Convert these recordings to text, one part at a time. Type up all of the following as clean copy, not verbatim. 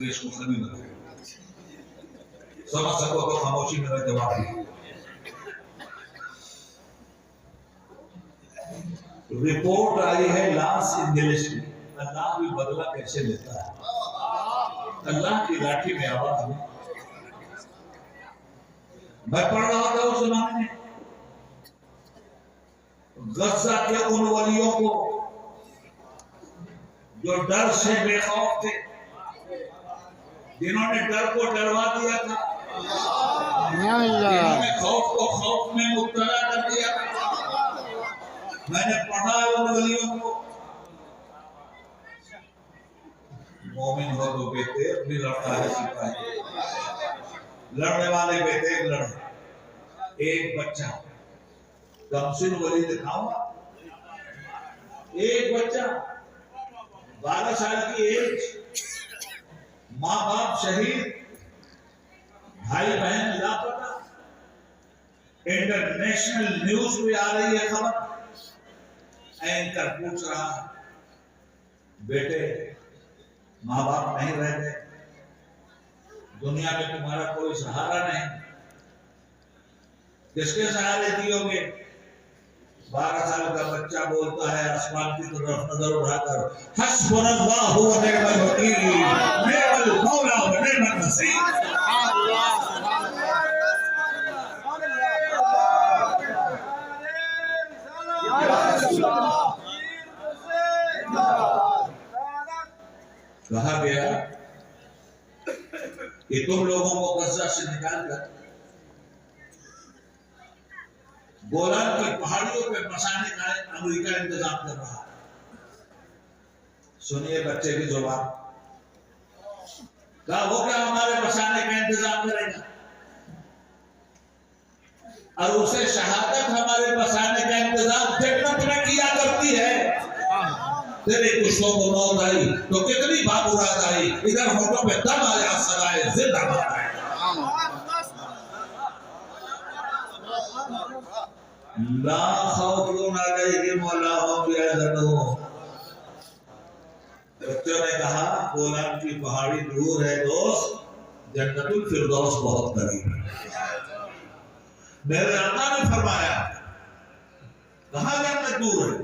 اس کو خمی نہ کرے سمجھ سکو تو خاموشی میرا جواب دی رپورٹ آئی ہے لاس انجلس کی اللہ بھی بدلہ کیسے لیتا ہے اللہ کی لاٹھی میں آواز میں پڑھ رہا تھا اس زمانے میں غزہ کے ان ولیوں کو جو ڈر سے بے خوف تھے جنہوں نے ڈر کو ڈروا دیا تھا جنہوں نے خوف کو خوف میں مبتلا کر دیا تھا میں نے پڑھا ان ولیوں کو مومن ہو تو بیٹے اپنی لڑتا ہے سپاہی لڑنے والے بیٹے لڑے ایک بچہ کمسن ولی دکھاؤں ایک بچہ 12 سال کی ایج ماں باپ شہید بھائی بہن لاپتہ انٹرنیشنل نیوز پہ آ رہی ہے خبر اینکر پوچھ رہا بیٹے ماں باپ نہیں رہ گئے دنیا میں تمہارا کوئی سہارا نہیں کس کے سہارے دیو گے 12 سال کا بچہ بولتا ہے آسمان کی طرف نظر اٹھا کر حسبنا اللہ و نعم الوکیل نعم المولا و نعم النصیر کہا گیا کہ تم لوگوں کو غزہ سے نکال کر گولان کی پہاڑیوں پہ بسانے کا امریکہ انتظام کر رہا ہے سنیے بچے کی زبان کہا وہ کیا ہمارے بسانے کا انتظام کرے گا اور اسے شہادت ہمارے بسانے کا انتظام جنت میں کیا کرتی ہے تیرے کشتوں کو موت آئی تو کتنی بابرات آئی ادھر ہوٹوں پہ دم آیا سرائے زندہ بات آئے لا خوف علیہم ولا هم یحزنون بچوں نے کہا گولان کی پہاڑی دور ہے دوست جنت الفردوس بہت قریب ہے میرے آقا نے فرمایا کہاں جنت دور ہے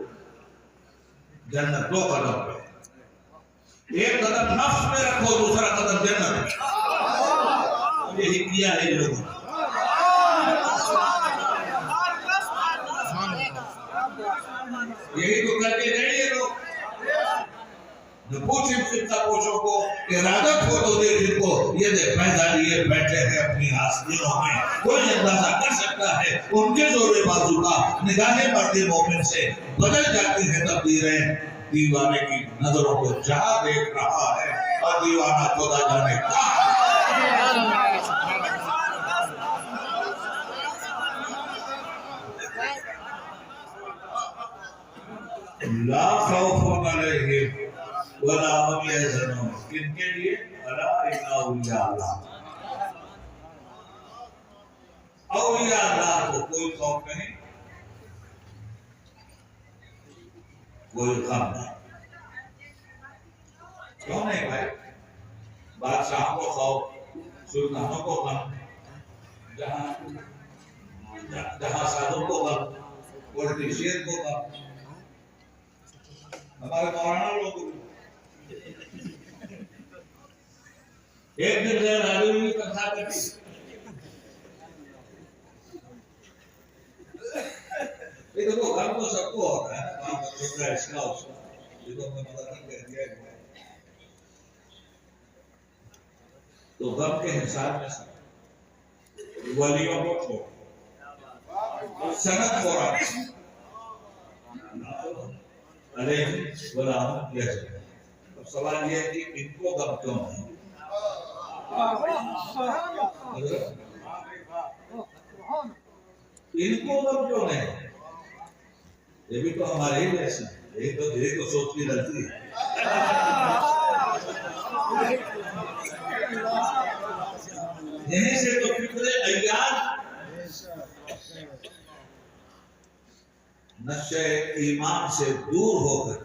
جنت 2 قدم پہ ایک قدم نفس میں رکھو دوسرا قدم جنت میں یہی کیا ہے لوگوں یہی تو کر کے گئے یہ لوگ جو پوچھیں سکتا پوچھوں کو ارادت ہو تو دیکھ ان کو یہ دیکھ پیدا لیے بیٹھے ہیں اپنی آسنیوں میں کوئی اندازہ کر سکتا ہے ان کے زور بازو کا نگاہیں مرد مومن سے بدل جاتی ہیں تقدیریں دیوانے کی نظروں کو جہاں دیکھ رہا ہے اور دیوانہ خدا جانے کہاں لا خوف علیہم ولا هم یحزنون کن کے لیے الا ان اولیاء اللہ اولیاء اللہ کو کوئی خوف نہیں کوئی غم نہیں کیوں نہیں بھائی بادشاہوں کو خوف سلطانوں کو غم جہاں سادوں کو غم پولیٹیشین کو غم ہمارے مولانا لوگ ایک دن غیر حاضر ہوئی تنخواہ کرتی لیکن وہ غم تو سب کو ہوتا ہے کام بچوں کا اس کا اس کا یہ تو میں مدد نہیں کہہ دیا تو غم کے حساب میں سب ولیوں کو چھوڑ سند ہو رہا علیہ ولا هم یحزنون اب سوال یہ ہے کہ ان کو غم کیوں نہیں ان کو غم کیوں نہیں یہ بھی تو ہمارے ہی جیسے یہی تو سوچ کی غلطی ہے یہیں سے تو فکر ایاد نشے ایمان سے دور ہو کر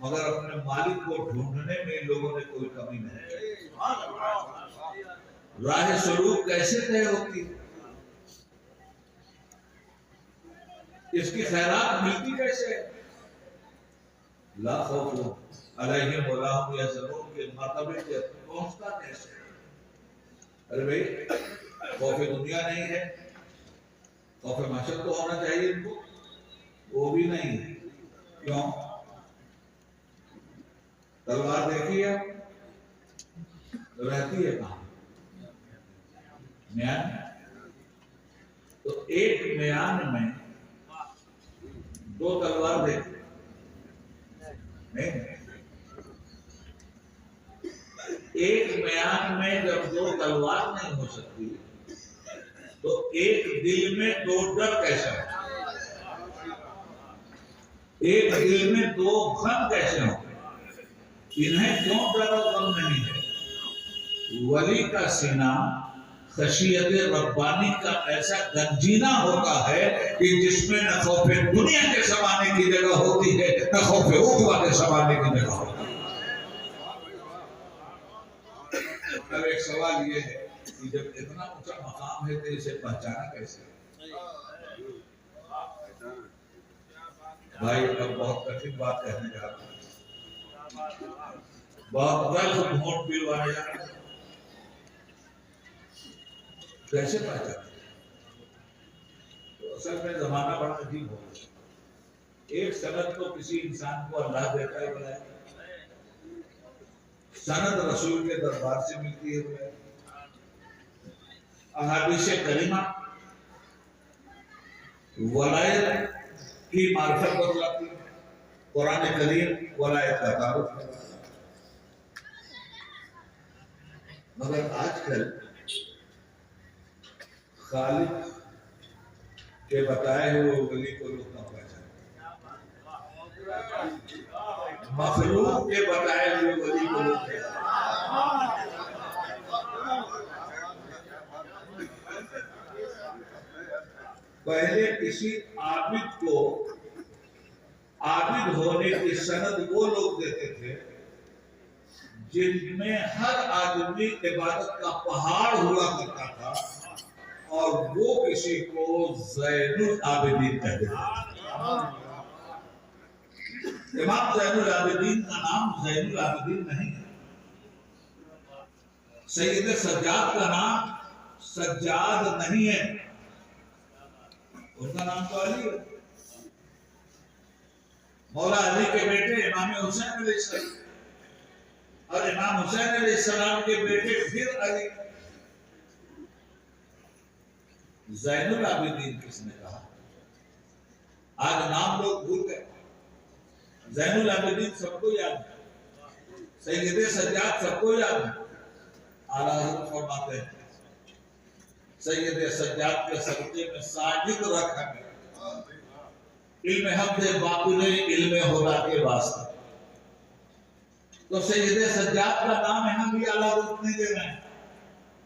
مگر اپنے مالک کو ڈھونڈنے میں لوگوں نے کوئی کمی نہیں کی۔ راہ سلوک کیسے طے ہوتی ہے؟ اس کی خیرات ملتی کیسے ہے؟ لا خوف علیہم ولا هم یحزنون کے مرتبے کے پہنچتا کیسے؟ ارے بھائی خوف دنیا نہیں ہے، خوف محشر تو ہونا چاہیے ان کو، وہ بھی نہیں ہے۔ کیوں؟ تلوار دیکھیے رہتی ہے کہاں؟ میان میں۔ تو ایک میان میں دو تلوار دیکھیں نہیں، ایک میان میں جب دو تلوار نہیں ہو سکتی تو ایک دل میں دو ڈر کیسے ہو؟ ایک دل میں دو غم کیسے ہو؟ انہیں کیوں ڈر و غم نہیں ہے؟ ولی کا سینہ خشیت ربانی کا ایسا گنجینا ہوتا ہے کہ جس میں نہ خوف دنیا کے سمانے کی جگہ ہوتی ہے نہ خوف عقبہ کے سمانے کی جگہ ہوتی ہے۔ اب ایک سوال یہ ہے کہ جب اتنا اونچا مقام ہے تو اسے پہچانا کیسے؟ بھائی اب بہت کٹھن بات کہنے جا رہا ہوں، بہت غلط گھونٹ پلوانے جا رہا ہوں۔ کیسے پہچانا؟ تو اصل میں زمانہ بڑا عجیب ہو گیا۔ ایک سند تو کسی انسان کو اللہ دیتا ہے بلائے، سند رسول کے دربار سے ملتی ہے، احادیث کریمہ ولایت کی معرفت بتلاتی ہے، قرآن کریم ولایت کا تعارف ہے۔ مگر آج کل خالق کے بتائے ہوئے ولی کو لوگ نہ پہچانتے، مخلوق کے بتائے ہوئے ولی کو لوگ پہلے کسی عابد کو عابد ہونے کی سند وہ لوگ دیتے تھے جن میں ہر آدمی عبادت کا پہاڑ ہوا کرتا تھا، اور وہ کسی کو زین العابدین کہتے تھے۔ امام زین العابدین کا نام زین العابدین نہیں ہے، سید سجاد کا نام سجاد نہیں ہے، ان کا نام تو علی ہے۔ مولا علی کے بیٹے امام حسین علیہ السلام اور امام حسین علیہ السلام کے بیٹے پھر علی۔ زین العابدین کس نے کہا؟ آج نام لوگ بھول گئے، زین العابدین سب کو یاد ہے، سید سجاد سب کو یاد ہے۔ اعلیٰ حضرت فرماتے ہیں سید سجاد کے صدقے میں ساجد رکھ ہمیں، علم حمد باطن علم خدا کے واسطے۔ تو سید سجاد کا نام یہاں بھی اعلیٰ حضرت نہیں دے رہے ہیں،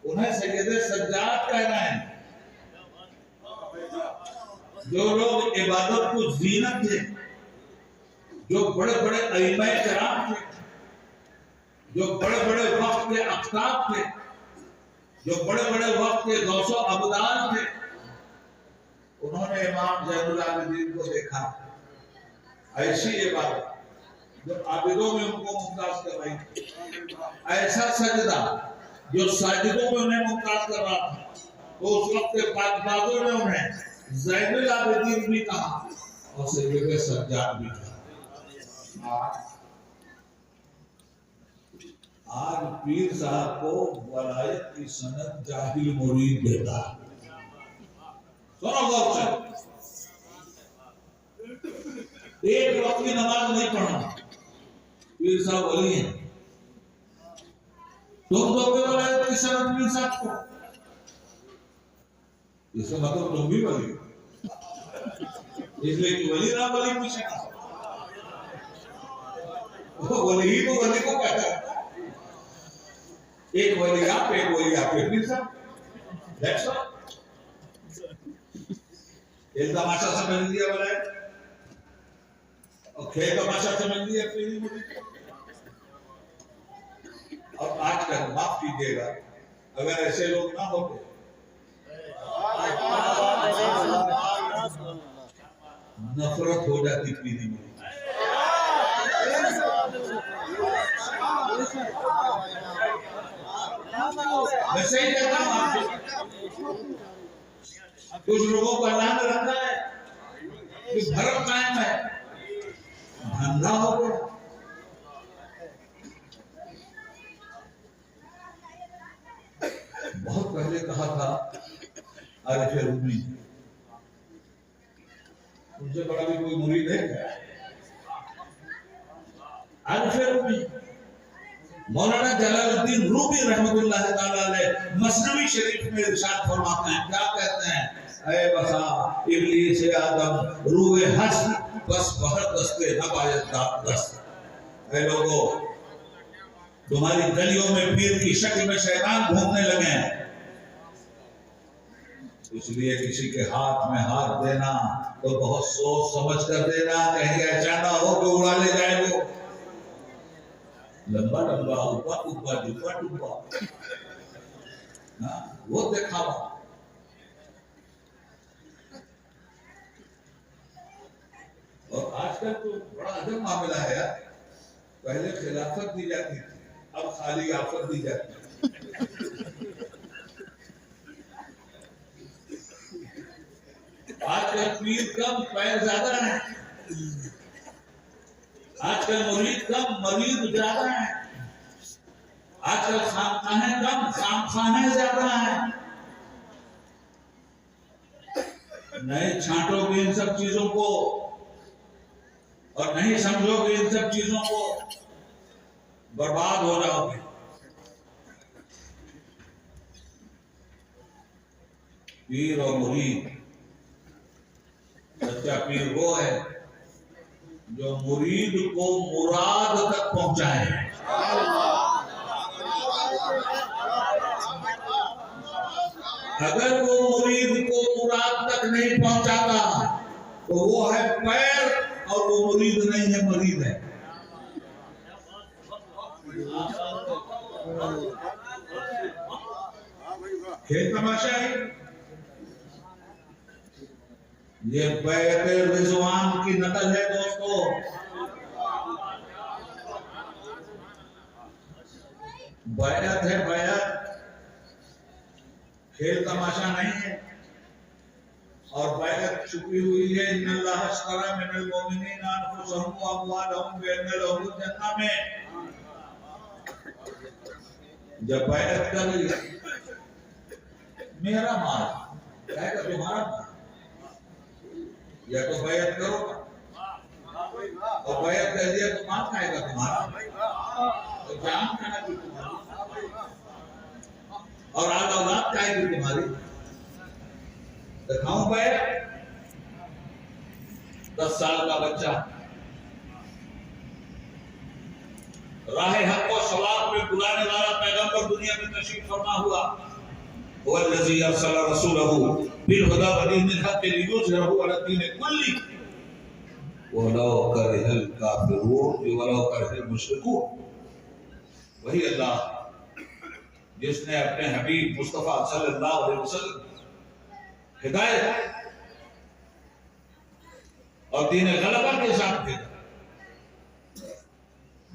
انہیں سید سجاد کہنا ہے۔ جو لوگ عبادت کو زینت تھے، جو بڑے بڑے ائمہ کرام تھے، جو بڑے بڑے وقت کے اقطاب تھے، جو بڑے بڑے وقت کے غوث و ابدال تھے، انہوں نے امام زین العابدین کو دیکھا۔ ایسی عبادت جو عابدوں میں ان کو ممتاز کر رہی تھی، ایسا سجدہ جو ساجدوں میں انہیں ممتاز کر رہا تھا، تو اس وقت کے بازوں نے انہیں زین العابدین بھی کہا اور سید سجاد بھی کہا۔ آج پیر صاحب کو ولایت کی سند جاہل مرید دیتا ہے۔ سنو غور سے، ایک وقت کی نماز نہیں پڑھنا، پیر صاحب ولی ہیں، تم دو کے ولایت کی سند پیر صاحب کو، اس کا مطلب تم بھی ولی ہو، اس لیے کہ ولی نہ ولی پوچھے گا، ولی ہی تو ولی کو کہتا ہے۔ ایک ولی آپ، ایک ولی آپ کے پیر صاحب، دیکھ سو ایک تماشا سمجھ لیا ولایت۔ اور کھیل تماشا سمجھ لیا پیری مجھے. اور آج کل معاف کیجیے گا اگر ایسے لوگ نہ ہوتے نفرت ہو جاتی پیری میں. میں صحیح کہتا ہوں آپ سے. کچھ لوگوں کو اللہ نے رکھا ہے کہ بھرم قائم ہے دھندہ ہو گیا. بہت پہلے کہا تھا عارف رومی ان سے بڑا بھی کوئی مرید ہے کیا؟ عارف رومی مولانا جلال الدین رومی رحمت اللہ تعالیٰ علیہ مثنوی شریف میں ارشاد فرماتے ہیں. کیا کہتے ہیں؟ اے بسا ابلیس آدم روح حسن بس بہر دستے نبایت دست. اے لوگوں تمہاری گلیوں میں پیر کی شکل میں شیطان گھومنے لگے ہیں. اس لیے کسی کے ہاتھ میں ہاتھ دینا تو بہت سوچ سمجھ کر دینا. کہیں ایسا نہ ہو کہ اڑا لے جائے وہ. لمبا لمبا اوپا اوپا ڈبا ڈبا وہ دکھاوا. اور آج کل تو بڑا عجب معاملہ ہے یار. پہلے خلافت دی جاتی تھی اب خالی آفت دی جاتی ہے. آج کل پیر کم پیر زیادہ ہیں. آج کل مرید کم مرید زیادہ ہیں. آج کل خانقاہیں کم خانقاہیں زیادہ ہیں. نہیں چھانٹو گے ان سب چیزوں کو اور نہیں سمجھو گے ان سب چیزوں کو برباد ہو جاؤ گے. پیر اور مرید سچا پیر وہ ہے جو مرید کو مراد تک پہنچائے. اگر وہ مرید کو مراد تک نہیں پہنچاتا تو وہ ہے پیر اور وہ مرید نہیں ہے مرید ہے. کھیل تماشا ہے. یہ بیعت رضوان کی نقل ہے دوستو. بیعت ہے بیعت کھیل تماشا نہیں ہے. اور بیعت چھپی ہوئی ہے ان اللہ اشترى من المؤمنین انفسهم واموالهم بان لهم الجنہ میں. جب بیعت کر لی میرا مال کہے گا تمہارا مال یا تو بیعت کرو گا اور بیعت کر دیا تو مال کھائے گا تمہارا تو جان کھانا بھی تمہارا اور آل اولاد کھائے گی تمہاری. دکھاؤں بیعت 10 سال کا بچہ راہ حق و ثواب میں بلانے والا پیغمبر دنیا میں تشریف فرما ہوا. هو الذي ارسل رسوله بالهدى ودين الحق ليظهره على الدين كله ولو كره الكافرون ولو كره المشركون. وہی اللہ جس نے اپنے حبیب مصطفیٰ صلی اللہ علیہ وسلم ہدایت اور دین غلبہ کے ساتھ بھیجا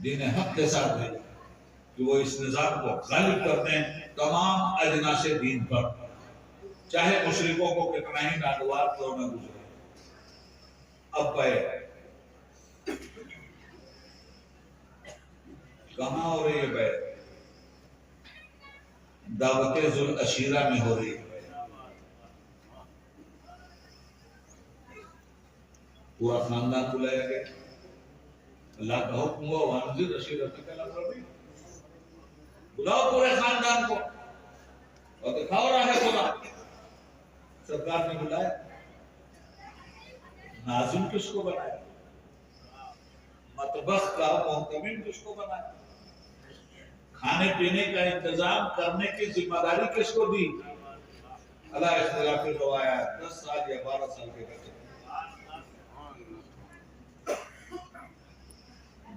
دین حق کے ساتھ بھیجا کہ وہ اس نظام کو غالب کر دیں تمام اجناس دین پر چاہے مشرکوں کو کتنا ہی ناگوار کیوں نہ گزرے. اب بیعت کہاں ہو رہی ہے؟ بیعت دعوت ذوالعشیرہ میں ہو رہی ہے. پورا خاندان بلایا گیا. اللہ کا حکم ہوا وانذر عشیرتک الاقربین. بلاؤ پورے خاندان کو اور دکھاؤ راہ خدا. سرکار نے بلایا. ناظم کس کو بنایا؟ مطبخ کا محتمم کس کو بنایا؟ کھانے پینے کا انتظام کرنے کی ذمہ داری کس کو دی؟ اللہ اختلاف روایا 10 سال یا 12 سال کے بچے.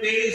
23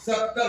70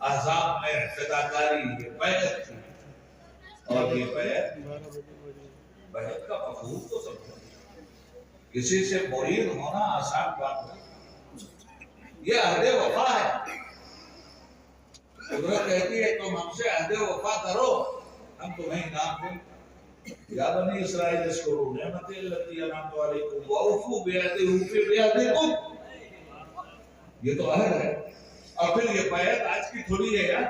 احزاب میں فداکاری یہ بیعت تھی، اور یہ بیعت بیعت کا مفہوم تو سمجھو، کسی سے مرید ہونا آسان بات نہیں، یہ عہد وفا ہے۔ قدرت کہتی ہے تم ہم سے عہد وفا کرو، ہم تمہیں انعام دیں۔ یا بنی اسرائیل اذکروا نعمتی التی انعمت علیکم واوفوا بعہدی اوفی بعہدکم، یہ تو عہد ہے۔ اور پھر یہ بیعت آج کی تھوڑی ہے یار،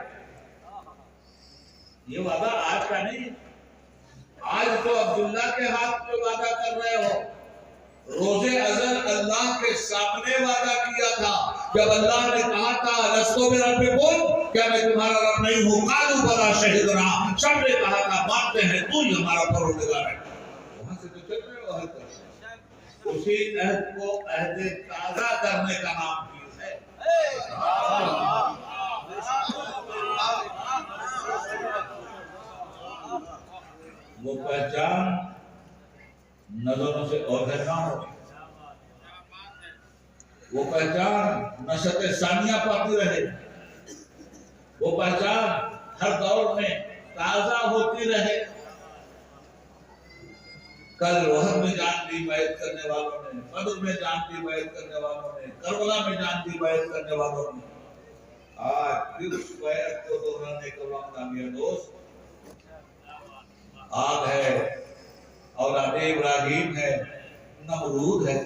یہ وعدہ آج کا نہیں ہے۔ آج تو عبداللہ کے ہاتھ پہ وعدہ کر رہے ہو، روز ازل اللہ کے سامنے وعدہ کیا تھا جب اللہ نے کہا تھا لستو بربکم، کیا میں تمہارا رب نہیں ہوں؟ قالوا بلی شہدنا، سب نے کہا تھا مانتے ہیں تو ہی ہمارا پروردگار ہے۔ وہاں سے تو چل رہے ہو عہد پر، اسی عہد کو عہد تازہ کرنے کا نام کی ہے۔ وہ پہچان نظروں سے اور پہچان ہو، وہ پہچان نشت ثانیہ پاتی رہے، وہ پہچان ہر دور میں تازہ ہوتی رہے۔ کل احد میں جان دی بیعت کرنے والوں نے، بدر میں جان دی بیعت کرنے والوں نے، کربلا میں جان دی بیعت کرنے والوں نے، آج پھر اس بیعت کو دہرانے کا وقت آ گیا دوست۔ آگ ہے، اولاد ابراہیم ہے، نمرود ہے،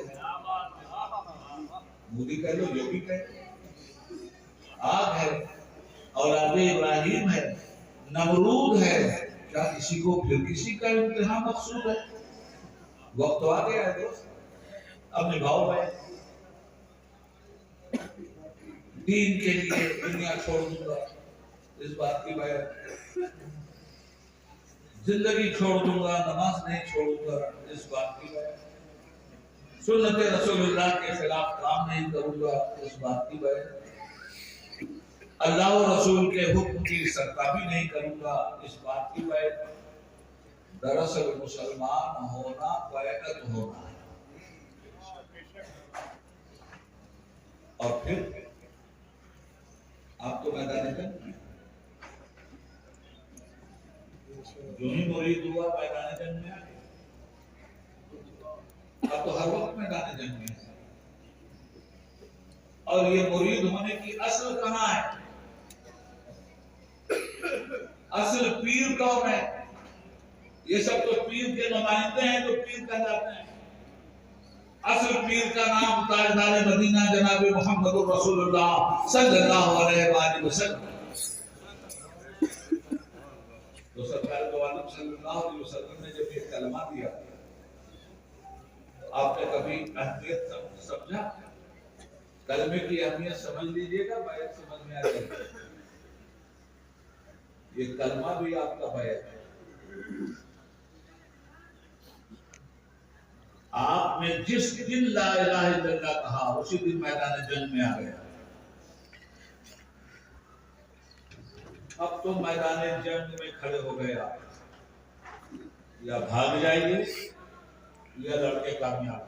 مودی کہہ لو جو بھی کہہ، آگ ہے، اولاد ابراہیم ہے، نمرود ہے، کیا کسی کو پھر کسی کا امتحان مقصود ہے؟ وقت تو آ گیا ہے دوست، اب نبھاؤ بھائی، دین کے لیے دنیا چھوڑ دوں گا اس بات کی بیعت، زندگی چھوڑ دوں گا نماز نہیں چھوڑوں گا اس بات کی بیعت، سنت رسول اللہ کے خلاف کام نہیں کروں گا اس بات کی بیعت، اللہ و رسول کے حکم کی سرتابی نہیں کروں گا اس بات کی بیعت۔ دراصل مسلمان ہونا بیعت ہونا ہے۔ اور پھر آپ تو میدان جنگ میں جو ہی مرید ہوا میدان جنگ میں آ گیا، اب تو ہر وقت میدان جنگ میں ہے۔ اور یہ مرید ہونے کی اصل کہاں ہے؟ اصل پیر کون ہے؟ یہ سب تو پیر کے نمائندے ہیں جو پیر کہلاتے ہیں۔ اصل پیر کا نام تاجدار مدینہ جناب محمد رسول اللہ صلی اللہ علیہ وآلہ وسلم، تو سرکار دو عالم صلی اللہ علیہ وسلم نے جب یہ کلمہ دیا، آپ نے کبھی اہمیت سمجھا؟ کلمے کی اہمیت سمجھ لیجئے گا، بیعت سمجھ میں آ جائے گا۔ یہ کلمہ بھی آپ کا بیعت ہے۔ آپ نے جس دن لا الہ الا اللہ کہا اسی دن میدان جنگ میں آ گیا۔ اب تو میدان جنگ میں کھڑے ہو گئے آپ، یا بھاگ جائیے یا لڑکے کامیاب،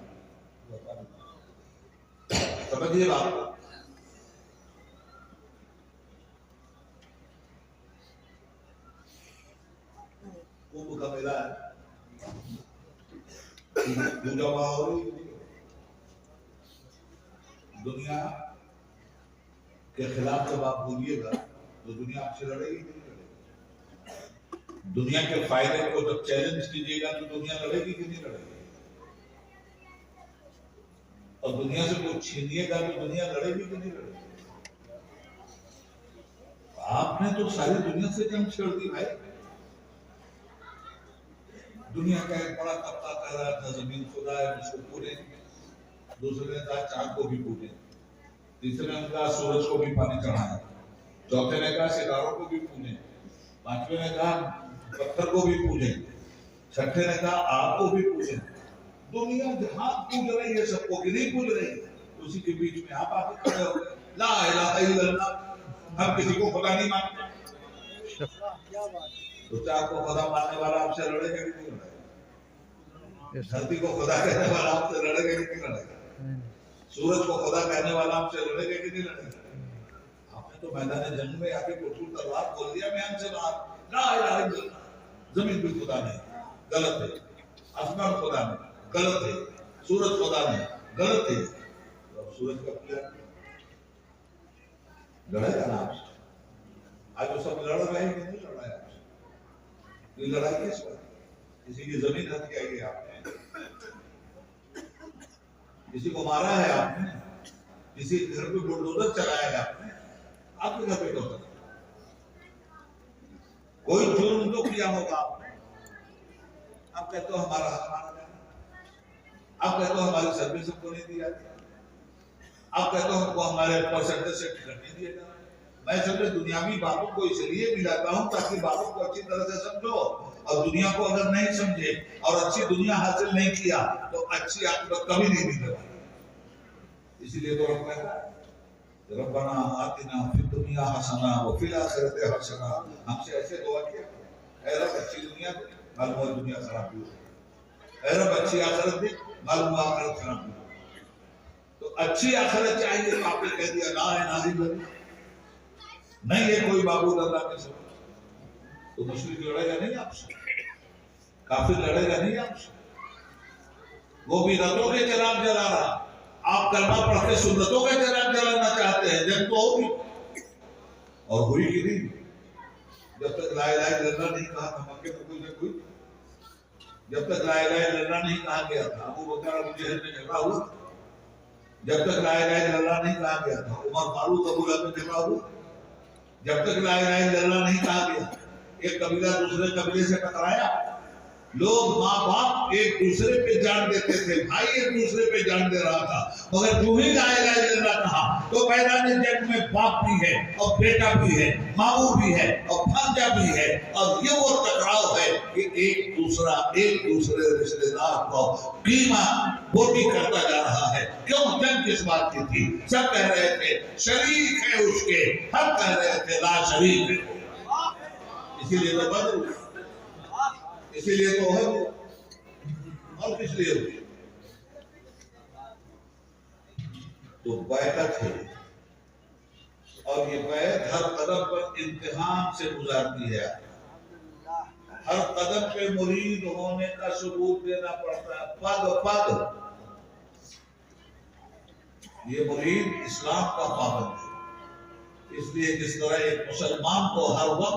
سمجھیے بات۔ کمبھ کا میلہ ہے، پوجا ہو رہی، دنیا کے خلاف جب آپ بولیے گا تو دنیا آپ سے لڑے گی نہیں لڑے گی؟ دنیا کے فائدے کو جب چیلنج کیجیے گا تو دنیا لڑے گی کہ نہیں لڑے گی؟ اور دنیا سے کوئی چھینیے گا تو دنیا لڑے گی کہ نہیں لڑے گی؟ آپ نے تو ساری دنیا سے جنگ چھیڑ دی بھائی۔ دنیا کا ایک بڑا طبقہ کہہ رہا تھا زمین خدا ہے اس کو پوجیں، دوسرے نے کہا چاند کو بھی پوجیں، تیسرے نے کہا سورج کو بھی پانی چڑھائیں، چوتھے نے کہا ستاروں کو بھی پوجیں، پانچویں نے کہا پتھر کو بھی پوجیں، چھٹے نے کہا آگ کو بھی پوجیں۔ دنیا جہاں پوج رہی ہے سب کو کہ نہیں پوج رہی ہے، اسی کے بیچ میں آپ آ کے کھڑے ہو گئے، لا الہ الا اللہ، ہم کسی کو خدا نہیں مانتے۔ تو کیا آپ کو خدا ماننے والا آپ سے لڑے گا کہ نہیں لڑے گا؟ دھرتی کو خدا کہنے والا آپ سے لڑے گا کہ نہیں لڑے گا؟ سورج کو خدا کہنے والا آپ سے لڑے گا کہ نہیں لڑے گا؟ آپ تو میدان جنگ میں آ کے پٹھول تلوار کھول دیا میان سے باہر، لا الہ الا اللہ، زمین بھی خدا نہیں، غلط ہے، آسمان خدا نہیں، غلط ہے، سورج خدا نہیں، غلط ہے۔ اب سورج کا کیا لڑے گا نا آپ سے؟ آج وہ سب لڑ رہے ہیں کہ نہیں لڑ رہے ہیں آپ سے؟ یہ لڑائی کس پر؟ کسی کی زمین ہتھ کے آئی ہے آپ نے، کسی کو مارا ہے آپ نے، کسی گھر پہ بلڈوزر چلایا ہے آپ نے، آپ کے گھر پہ کیوں چلایا؟ کوئی جرم تو کیا ہوگا آپ نے، آپ کہتے ہو ہمارا حق مارا گیا، آپ کہتے ہو ہماری سروس ہم کو نہیں دیا گیا، آپ کہتے ہو ہم کو ہمارے پرسنٹیج سے ٹکٹ نہیں دیا گیا۔ میں سمجھے دنیاوی باتوں کو اس لیے ملاتا ہوں تاکہ باتوں کو اچھی طرح سے سمجھو، اور دنیا کو اگر نہیں سمجھے اور اچھی دنیا حاصل نہیں کیا تو اچھی عاقبت کبھی نہیں ملے گی۔ اسی لیے تو رب کہتا ہے ربنا آتنا فی الدنیا حسنہ وفی الآخرۃ حسنہ، ہم سے ایسے دعا کیا اے رب اچھی دنیا دے، معلوم ہے دنیا خراب ہوئی، اے رب اچھی آخرت دے، معلوم ہے آخرت خراب ہوئی۔ تو اچھی آخرت چاہیے تو آپ نے کہہ دیا لا الہ الا اللہ، نہیں ہے کوئی معبود اللہ کے سوا، تو مشرک لڑے گا نہیں آپ سے، کافر لڑے گا نہیں آپ سے، وہ بھی رتوں کے چراغ جلا رہا، آپ کلمہ پڑھ کے سنتوں کے چراغ جلانا چاہتے ہیں، جنگ تو ہوگی اور ہوئی کہ نہیں؟ جب تک لا الہ الا اللہ نہیں کہا تھا مکے میں کوئی جنگ ہوئی؟ جب تک لا الہ الا اللہ نہیں کہا گیا تھا ابو بکر ابو جہل میں جھگڑا ہوا؟ جب تک لا الہ الا اللہ نہیں کہا گیا تھا عمر فاروق ابو لہب میں جھگڑا ہوا؟ جب تک لا الہ الا اللہ نہیں کہا گیا ایک قبیلہ دوسرے قبیلے سے ٹکرایا؟ لوگ ماں باپ ایک دوسرے پہ جان دیتے تھے، بھائی ایک دوسرے پہ جان دے رہا تھا، مگر جو ہی لا الہ الا اللہ کہا تو میدان جنگ میں باپ بھی ہے اور بیٹا بھی ہے، ماموں بھی ہے اور بھانجا بھی ہے، اور یہ وہ ٹکراؤ ہے کہ ایک دوسرے رشتے دار کو قیمہ بوٹی کرتا جا رہا ہے۔ کیوں جنگ کس بات کی تھی؟ سب کہہ رہے تھے شریک ہے اس کے، ہم کہہ رہے تھے لا شریک ہے، اسی لیے تو بدل ہوئی، اسی لیے تو ہے اور کس لیے ہوئی؟ تو بیعت ہے، اور یہ بیعت ہر قدم پر امتحان سے گزارتی ہے، ہر قدم پہ مرید ہونے کا ثبوت دینا پڑتا ہے، پگ پگ یہ مرید اسلام کا پابند ہے۔ اس لیے جس طرح ایک مسلمان کو ہر وقت